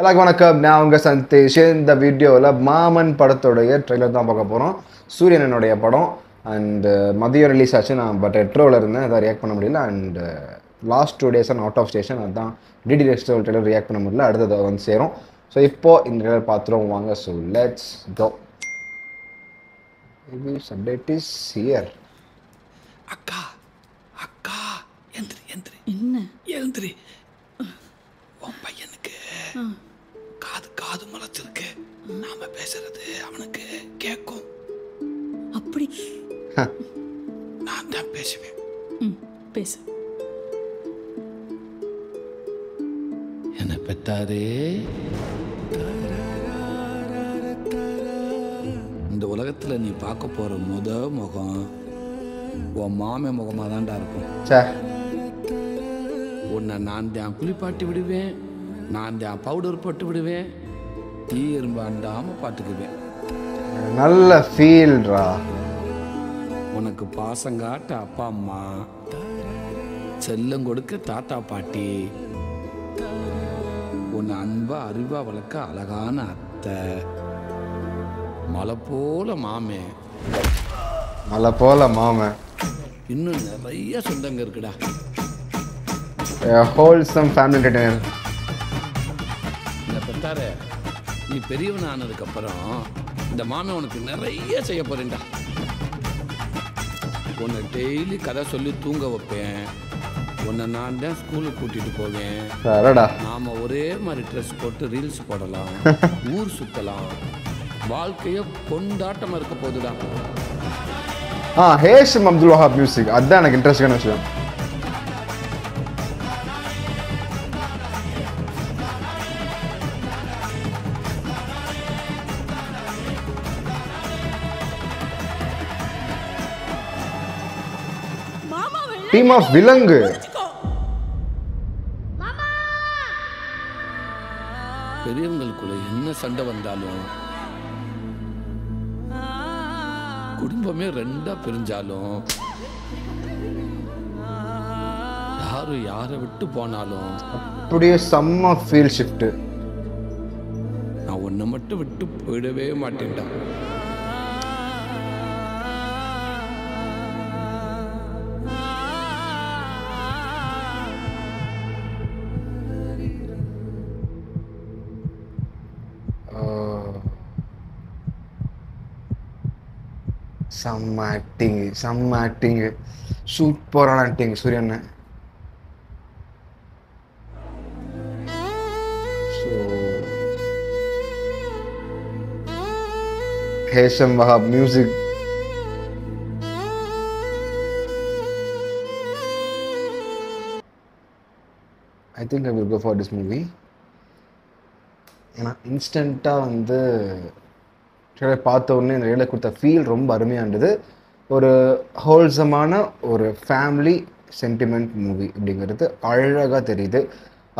எல்லாருக்கும் வணக்கம். நான் உங்கள் சந்தேஷ். இந்த வீடியோவில் மாமன் படத்தோடைய ட்ரெய்லர் தான் பார்க்க போகிறோம். சூரியனனுடைய படம் அண்ட் மதியம் ரிலீஸ் ஆச்சு. நான் பட் ரெட்ரோவில் இருந்தேன், அதை ரியாக்ட் பண்ண முடியல. And last 2 days out of station, அதுதான் டிடி ரெஸ்டோல் ட்ரெய்லர் ரியாக்ட் பண்ண முடியல. அடுத்தது வந்து சேரும். ஸோ இப்போது இந்த ட்ரெய்லர் பார்த்துருவோம் வாங்க. So let's go. Update is here. அக்கா அக்கா எந்திரி எந்திரி. என்ன எழுந்திரி. உன் பையனுக்கு காது முளைச்சிருக்கு. நாம பேசுறது அவனுக்கு கேட்கும். அப்படி நான் தான் பேசுவேன். பேசு. என்ன பெத்தாரே, இந்த உலகத்துல நீ பார்க்க போற முகம் உன் மாமன் முகமாக தான்டா இருக்கும். சே, உன்னை நான் தான் குளிப்பாட்டி விடுவேன், நான் தான் பவுடர் போட்டு விடுவேன், தீ எறும்பு அண்டாமல் பார்த்துக்குவேன். நல்ல ஃபீல்ரா. உனக்கு பாசங்காட்ட அப்பா அம்மா, செல்லம் கொடுக்க தாத்தா பாட்டி, உன்னை அன்பா அறிவா வளர்க்க அழகான அத்தை, மலை போல மாமே, மலை போல மாமன். இன்னும் நிறைய சொந்தங்க இருக்குடா. Wholesome family entertainer. இந்த பெத்தாரே, நீ பெரியவன் ஆனதுக்கப்புறம் இந்த மாமன் உனக்கு நிறைய செய்ய போறேன்டா. உன்னை டெய்லி கதை சொல்லி தூங்க வைப்பேன். உன்னை நான் தான் ஸ்கூலுக்கு கூட்டிட்டு போவேன். நாம ஒரே மாதிரி ட்ரெஸ் போட்டு ரீல்ஸ் போடலாம், ஊர் சுத்தலாம், வாழ்க்கைய கொண்டாட்டமா இருக்க போதுடா. ஹேஷம் அப்துல் வஹாப் மியூசிக், அதுதான் எனக்கு இன்ட்ரெஸ்டான விஷயம். டீம் ஆஃப் விலங்கு. பெரியவங்களுக்குள்ள என்ன சண்டை வந்தாலும், குடும்பமே 2ஆ பிரிஞ்சாலும், யாரும் யாரை விட்டு போனாலும், அப்படியே செம்ம ஃபீல் ஷிஃப்ட். நான் உன்னை மட்டும் விட்டு போயிடவே மாட்டேன்டா. செம்ம ஆக்டிங், சூப்பரான ஆக்டிங் சூரியன். Hesham Wahab music. I think I will go for this movie. ஏன்னா இன்ஸ்டண்ட்டாக வந்து ட்ரெய்லர் பார்த்த உடனே இந்த ட்ரெய்லர் கொடுத்த ஃபீல் ரொம்ப அருமையாக இருந்தது. ஒரு ஹோல்சமான ஒரு ஃபேமிலி சென்டிமெண்ட் மூவி அப்படிங்கிறது அழகாக தெரியுது.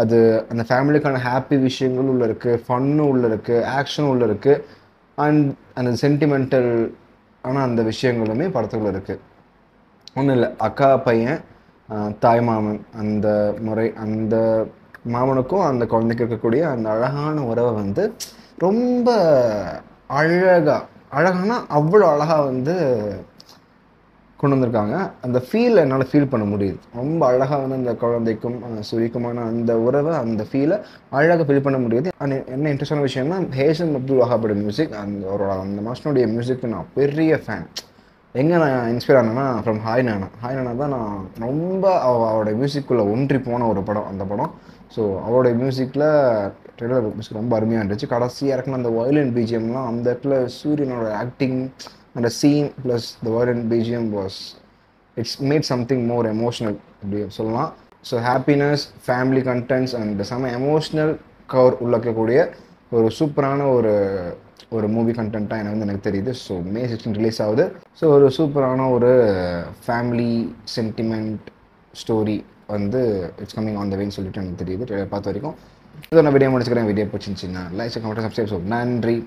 அது அந்த ஃபேமிலிக்கான ஹாப்பி விஷயங்கள் உள்ள இருக்குது, ஃபன்னும் உள்ள இருக்குது, ஆக்ஷனும் உள்ள இருக்குது, அண்ட் அந்த சென்டிமெண்டல் ஆனால் அந்த விஷயங்களுமே படத்துக்குள்ள இருக்குது. ஒன்றும் இல்லை, அக்கா பையன் தாய் மாமன், அந்த முறை அந்த மாமனுக்கும் அந்த குழந்தைக்கு இருக்கக்கூடிய அந்த அழகான உறவை வந்து ரொம்ப அழகானா அவ்வளோ அழகாக வந்து கொண்டு வந்திருக்காங்க. அந்த ஃபீலை என்னால் ஃபீல் பண்ண முடியுது. ரொம்ப அழகாக வந்து அந்த குழந்தைக்கும் சூரியக்குமான அந்த உறவை, அந்த ஃபீலை அழகாக ஃபீல் பண்ண முடியுது. அண்ட் என்ன இன்ட்ரெஸ்டான விஷயம்னா, ஹேஷம் அப்துல் வஹாபோட மியூசிக், அந்த மாஸ்டனுடைய மியூசிக்கு நான் பெரிய ஃபேன். எங்கே நான் இன்ஸ்பயர் ஆனேன்னா ஃப்ரம் ஹாய் நானா தான் நான் ரொம்ப அவரோட மியூசிக்குள்ளே ஒன்றி போன ஒரு படம் அந்த படம். ஸோ அவருடைய மியூசிக்கில் ட்ரெய்லர் மியூசிக் ரொம்ப அருமையாக இருந்துச்சு. கடைசியாக இருக்குன்னு அந்த வயலின் பிஜிஎம்லாம், அந்த இடத்துல சூரியனோட ஆக்டிங், அந்த scene plus the violin BGM was it's made something more emotional அப்படி சொல்லலாம். So happiness, family contents and செம எமோஷ்னல் கவர் உள்ளக்கூடிய ஒரு சூப்பரான ஒரு மூவி கண்டென்ட்டாக எனக்கு தெரியுது. ஸோ May 16 ரிலீஸ் ஆகுது. ஸோ ஒரு சூப்பரான ஒரு ஃபேமிலி சென்டிமெண்ட் ஸ்டோரி வந்து இட்ஸ் கம்மிங் ஆன் த வேன்னு சொல்லிட்டு எனக்கு தெரியுது ட்ரெய்லர் பார்த்த வரைக்கும். இதை நான் வீடியோ முடிச்சுக்கிறேன். வீடியோ பிடிச்சிருந்துச்சின்னா லைக், கமெண்ட், சப்ஸ்கிரைப். ஸோ நன்றி.